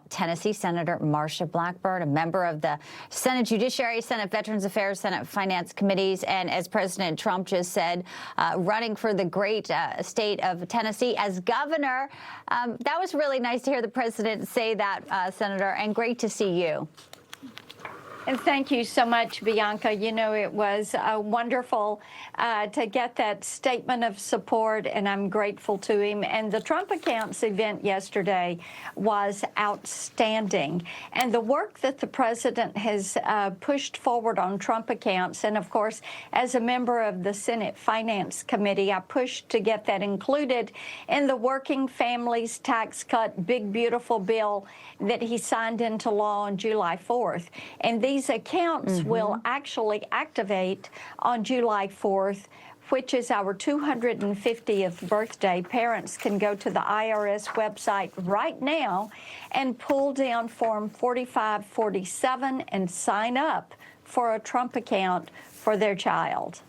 Tennessee Senator Marsha Blackburn, a member of the Senate Judiciary, Senate Veterans Affairs, Senate Finance Committees, and as President Trump just said, running for the great state of Tennessee as governor. That was really nice to hear the president say that, Senator, and great to see you. And thank you so much, Bianca. You know, it was wonderful to get that statement of support, and I'm grateful to him. And the Trump Accounts event yesterday was outstanding. And the work that the president has pushed forward on Trump Accounts, and of course, as a member of the Senate Finance Committee, I pushed to get that included in the Working Families Tax Cut Big Beautiful Bill that he signed into law on July 4th. And these accounts will actually activate on July 4th, which is our 250th birthday. Parents can go to the IRS website right now and pull down Form 4547 and sign up for a Trump account for their child.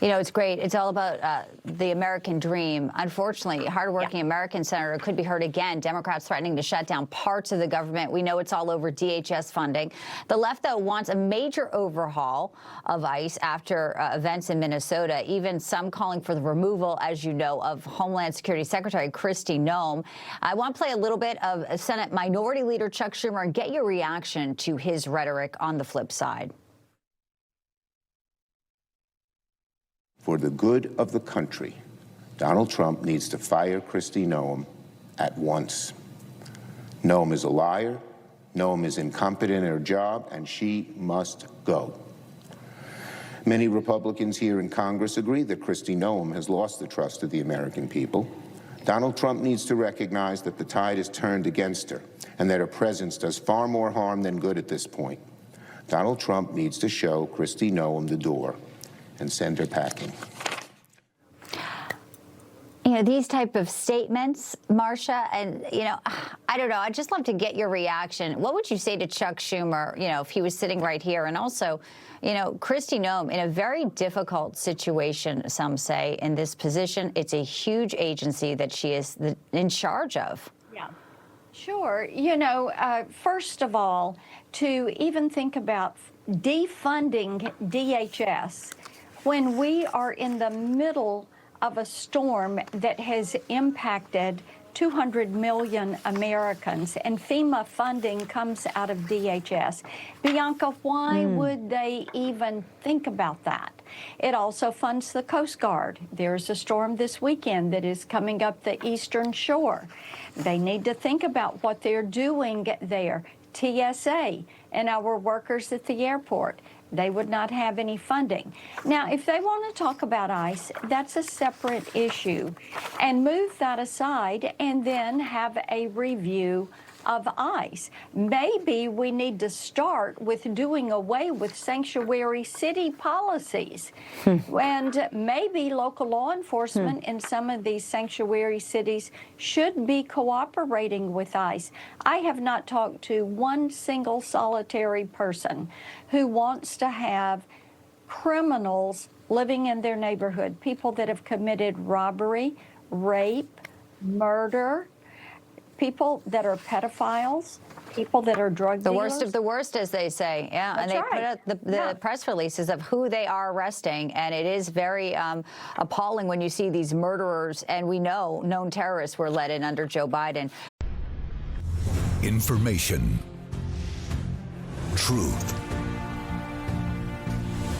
You know, it's great. It's all about the American dream. Unfortunately, hardworking American senator could be hurt again. Democrats threatening to shut down parts of the government. We know it's all over DHS funding. The left, though, wants a major overhaul of ICE after events in Minnesota, even some calling for the removal, as you know, of Homeland Security Secretary Kristi Noem. I want to play a little bit of Senate Minority Leader Chuck Schumer and get your reaction to his rhetoric on the flip side. For the good of the country, Donald Trump needs to fire Kristi Noem at once. Noem is a liar, Noem is incompetent in her job, and she must go. Many Republicans here in Congress agree that Kristi Noem has lost the trust of the American people. Donald Trump needs to recognize that the tide has turned against her and that her presence does far more harm than good at this point. Donald Trump needs to show Kristi Noem the door and send her packing. You know, these type of statements, Marsha, and, you know, I don't know, I'd just love to get your reaction. What would you say to Chuck Schumer, you know, if he was sitting right here? And also, you know, Kristi Noem in a very difficult situation, some say, in this position. It's a huge agency that she is in charge of. Yeah, sure. You know, first of all, to even think about defunding DHS, when we are in the middle of a storm that has impacted 200 million Americans, and FEMA funding comes out of DHS. Bianca, why would they even think about that? It also funds the Coast Guard. There's a storm this weekend that is coming up the eastern shore. They need to think about what they're doing there. TSA and our workers at the airport, they would not have any funding. Now, if they want to talk about ICE, that's a separate issue, and move that aside and then have a review of ICE. Maybe we need to start with doing away with sanctuary city policies. And maybe local law enforcement in some of these sanctuary cities should be cooperating with ICE. I have not talked to one single solitary person who wants to have criminals living in their neighborhood, people that have committed robbery, rape, murder, people that are pedophiles, people that are drug dealers. The worst of the worst, as they say. Yeah, That's and they right. put out the press releases of who they are arresting, and it is very appalling when you see these murderers, and we know known terrorists were let in under Joe Biden. Information. Truth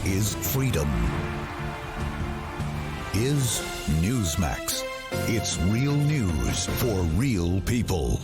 is freedom. Is Newsmax. It's real news for real people.